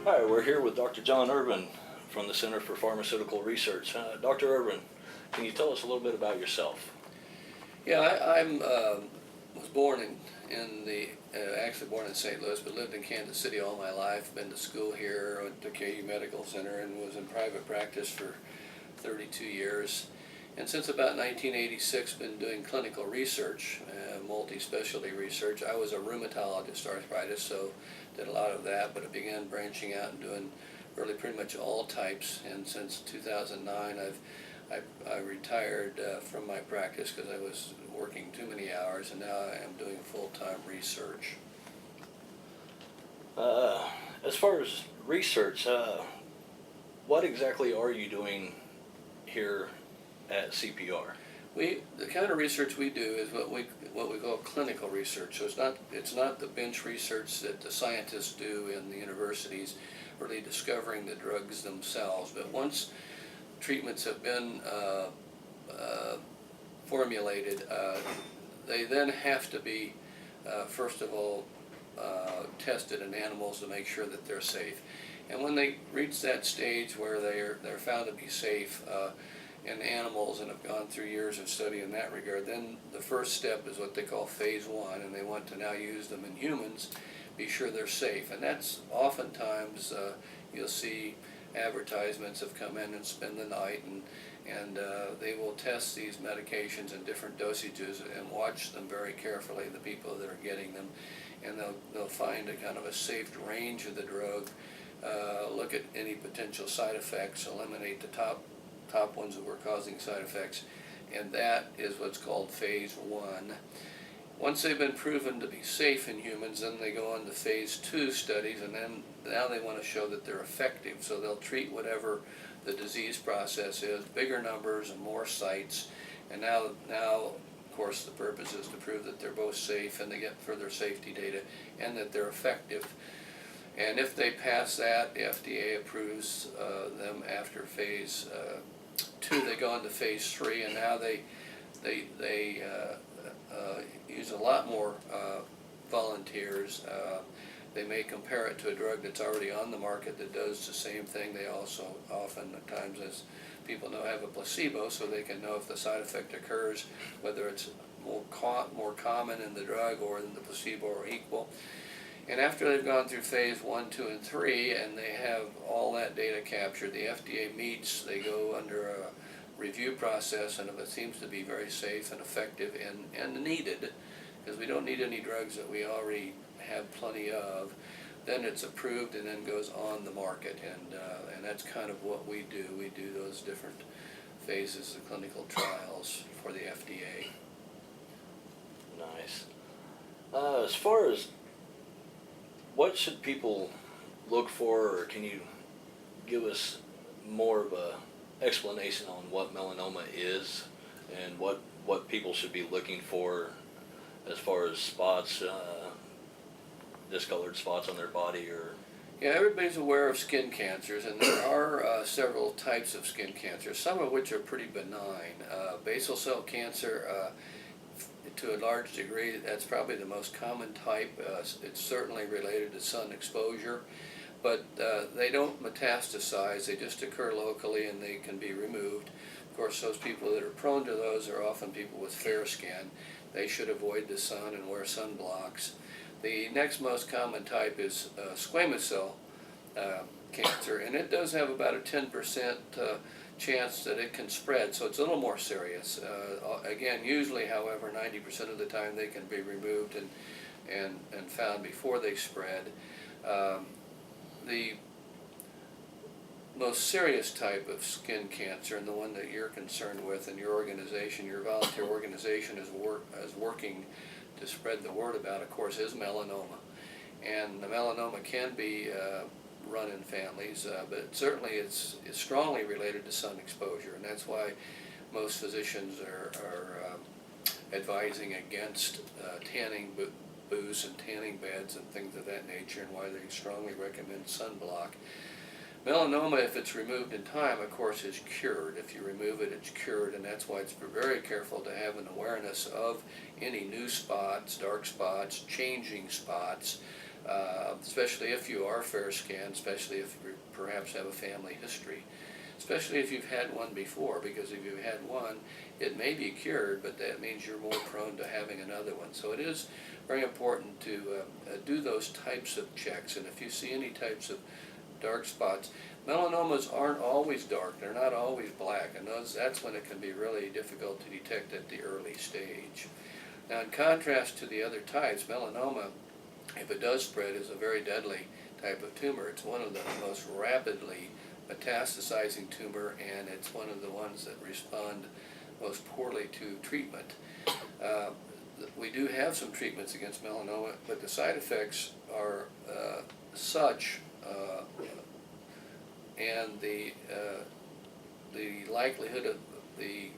Hi, we're here with Dr. John Irvin from the Center for Pharmaceutical Research. Dr. Irvin, can you tell us a little bit about yourself? Yeah, I was born actually born in St. Louis, but lived in Kansas City all my life. Been to school here, went to KU Medical Center, and was in private practice for 32 years. And since about 1986, been doing clinical research, multi-specialty research. I was a rheumatologist, arthritis, so did a lot of that, but I began branching out and doing really pretty much all types. And since 2009, I retired from my practice because I was working too many hours, and now I am doing full-time research. As far as research, what exactly are you doing here at CPR? The kind of research we do is what we call clinical research. So it's not the bench research that the scientists do in the universities, really discovering the drugs themselves. But once treatments have been formulated, they then have to be, first of all, tested in animals to make sure that they're safe. And when they reach that stage where they're found to be safe in animals and have gone through years of study in that regard, then the first step is what they call phase 1, and they want to now use them in humans, be sure they're safe. And that's oftentimes, you'll see advertisements have come in and spend the night, and they will test these medications in different dosages and watch them very carefully, the people that are getting them, and they'll find a kind of a safe range of the drug, look at any potential side effects, eliminate the top ones that were causing side effects, and that is what's called phase 1. Once they've been proven to be safe in humans, then they go on to phase 2 studies, and then now they want to show that they're effective, so they'll treat whatever the disease process is, bigger numbers and more sites, and now of course the purpose is to prove that they're both safe and they get further safety data and that they're effective. And if they pass that, the FDA approves them after phase 2. They go on to phase 3, and now they use a lot more volunteers. They may compare it to a drug that's already on the market that does the same thing. They also oftentimes, as people know, have a placebo, so they can know if the side effect occurs, whether it's more common in the drug or in the placebo or equal. And after they've gone through phase 1, 2, and 3, and they have all that data captured, the FDA meets, they go under a review process, and if it seems to be very safe and effective and needed, because we don't need any drugs that we already have plenty of, then it's approved and then goes on the market, and that's kind of what we do. We do those different phases of clinical trials for the FDA. Nice. As far as what should people look for, or can you give us more of a explanation on what melanoma is and what people should be looking for as far as spots, discolored spots on their body? Or yeah, everybody's aware of skin cancers, and there are several types of skin cancers, some of which are pretty benign. Basal cell cancer, to a large degree, that's probably the most common type. It's certainly related to sun exposure, but they don't metastasize. They just occur locally, and they can be removed. Of course, those people that are prone to those are often people with fair skin. They should avoid the sun and wear sunblocks. The next most common type is squamous cell cancer, and it does have about a 10% chance that it can spread, so it's a little more serious. Again, usually, however, 90% of the time they can be removed and found before they spread. The most serious type of skin cancer, and the one that you're concerned with, and your organization, your volunteer organization is working to spread the word about, of course, is melanoma. And the melanoma can be run in families, but certainly it's strongly related to sun exposure, and that's why most physicians are advising against tanning booths and tanning beds and things of that nature, and why they strongly recommend sunblock. Melanoma, if it's removed in time, of course, is cured. If you remove it, it's cured, and that's why it's very careful to have an awareness of any new spots, dark spots, changing spots, especially if you are fair skinned, especially if you perhaps have a family history, especially if you've had one before, because if you've had one, it may be cured, but that means you're more prone to having another one. So it is very important to do those types of checks, and if you see any types of dark spots, melanomas aren't always dark, they're not always black, and that's when it can be really difficult to detect at the early stage. Now, in contrast to the other types, melanoma, if it does spread, is a very deadly type of tumor. It's one of the most rapidly metastasizing tumor, and it's one of the ones that respond most poorly to treatment. We do have some treatments against melanoma, but the side effects are such, and the likelihood of the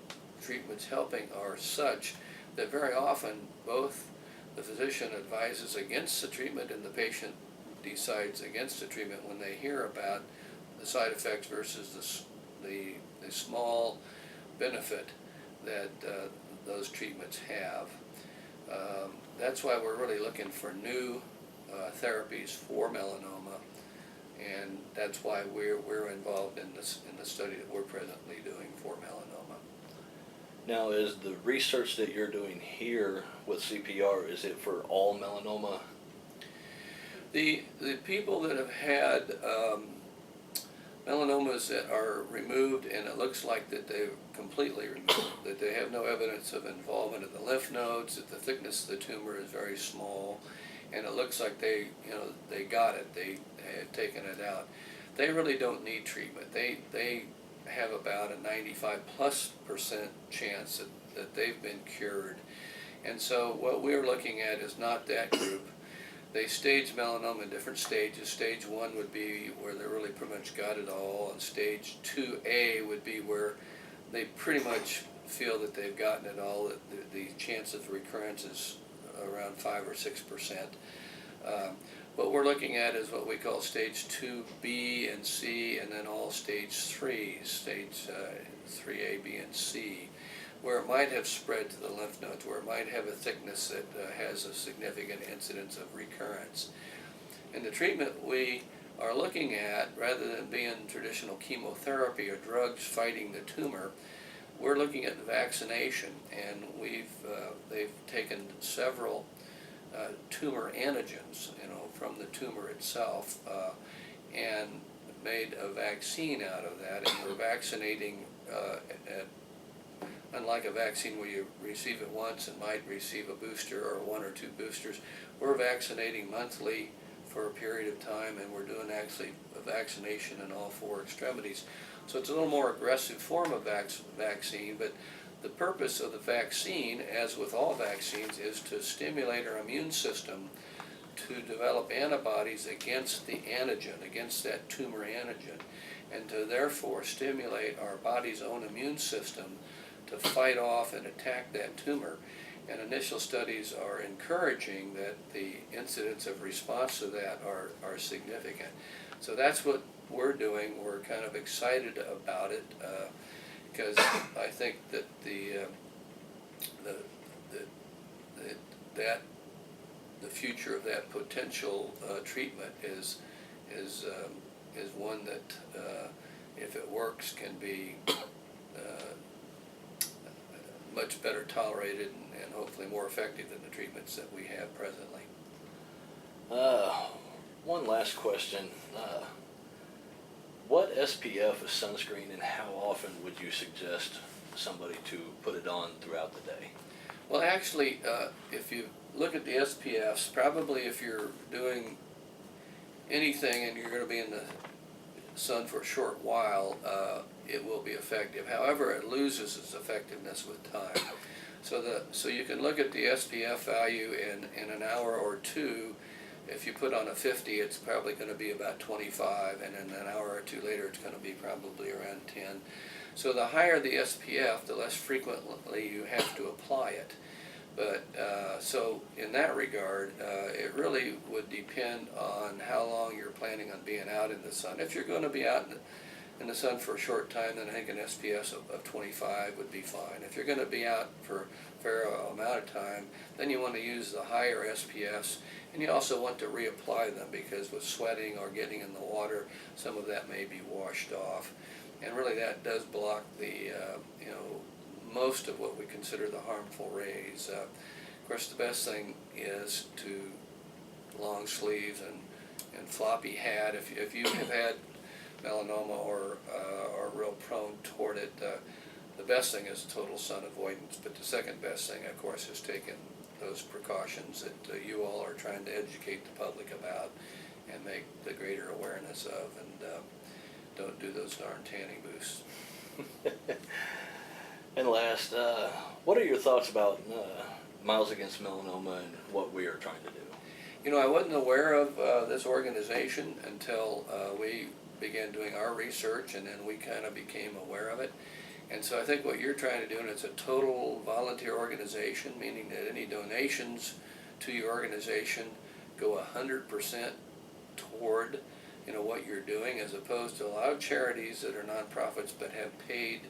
treatments helping are such that very often both the physician advises against the treatment and the patient decides against the treatment when they hear about the side effects versus the small benefit that those treatments have. That's why we're really looking for new therapies for melanoma, and that's why we're involved in the study that we're presently doing for melanoma. Now, is the research that you're doing here with CPR, is it for all melanoma? The people that have had melanomas that are removed, and it looks like that they're completely removed, that they have no evidence of involvement of the lymph nodes, that the thickness of the tumor is very small, and it looks like they got it, they have taken it out. They really don't need treatment. They have about a 95+% chance that they've been cured. And so what we're looking at is not that group. They stage melanoma in different stages. Stage 1 would be where they really pretty much got it all, and stage 2A would be where they pretty much feel that they've gotten it all. The chance of recurrence is around 5 or 6%. What we're looking at is what we call stage 2B and C, and then all stage 3, stage 3A, B, and C, where it might have spread to the lymph nodes, where it might have a thickness that has a significant incidence of recurrence. And the treatment we are looking at, rather than being traditional chemotherapy or drugs fighting the tumor, we're looking at vaccination, and they've taken several tumor antigens, from the tumor itself, and made a vaccine out of that, and we're vaccinating unlike a vaccine where you receive it once and might receive a booster or 1 or 2 boosters, we're vaccinating monthly for a period of time, and we're doing actually a vaccination in all 4 extremities. So it's a little more aggressive form of vaccine, but the purpose of the vaccine, as with all vaccines, is to stimulate our immune system to develop antibodies against the antigen, against that tumor antigen, and to therefore stimulate our body's own immune system to fight off and attack that tumor. And initial studies are encouraging that the incidence of response to that are significant. So that's what we're doing. We're kind of excited about it because I think that the future of that potential treatment is one that, if it works, can be much better tolerated and hopefully more effective than the treatments that we have presently. One last question. What SPF is sunscreen, and how often would you suggest somebody to put it on throughout the day? Well, actually, if you look at the SPFs, probably if you're doing anything and you're going to be in the sun for a short while, it will be effective. However, it loses its effectiveness with time. So you can look at the SPF value in an hour or two. If you put on a 50, it's probably going to be about 25, and in an hour or two later, it's going to be probably around 10. So the higher the SPF, the less frequently you have to apply it. But so in that regard, it really would depend on how long you're planning on being out in the sun. If you're going to be out in the sun for a short time, then I think an SPF of 25 would be fine. If you're going to be out for a fair amount of time, then you want to use the higher SPFs, and you also want to reapply them because with sweating or getting in the water, some of that may be washed off. And really that does block the, most of what we consider the harmful rays. Of course, the best thing is to long sleeves and floppy hat. If you have had melanoma or are real prone toward it, the best thing is total sun avoidance. But the second best thing, of course, is taking those precautions that you all are trying to educate the public about and make the greater awareness of. And don't do those darn tanning booths. And last, what are your thoughts about Miles Against Melanoma and what we are trying to do? You know, I wasn't aware of this organization until we began doing our research, and then we kind of became aware of it. And so I think what you're trying to do, and it's a total volunteer organization, meaning that any donations to your organization go 100% toward what you're doing, as opposed to a lot of charities that are nonprofits but have paid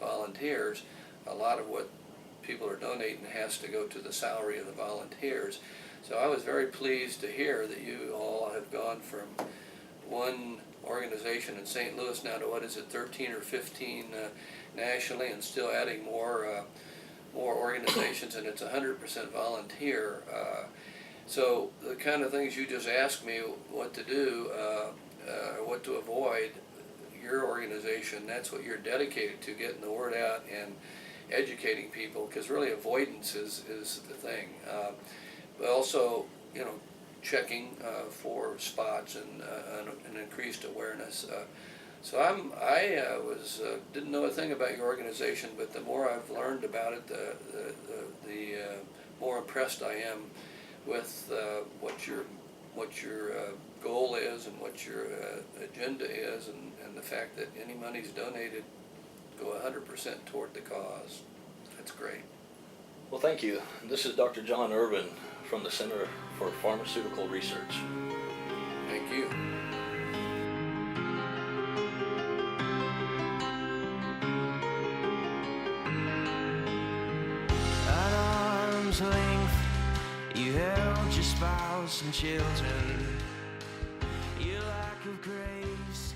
volunteers. A lot of what people are donating has to go to the salary of the volunteers. So I was very pleased to hear that you all have gone from one organization in St. Louis now to, what is it, 13 or 15 nationally, and still adding more organizations, and it's 100% volunteer. So the kind of things you just asked me what to do, what to avoid, your organization, that's what you're dedicated to, getting the word out and educating people, because really avoidance is the thing. But also, checking for spots and an increased awareness. So I didn't know a thing about your organization, but the more I've learned about it, the more impressed I am with what your goal is and what your agenda is, and the fact that any monies donated go 100% toward the cause. That's great. Well, thank you. This is Dr. John Irvin from the Center for Pharmaceutical Research. Thank you. At arm's length, you held your spouse and children. Your lack of grace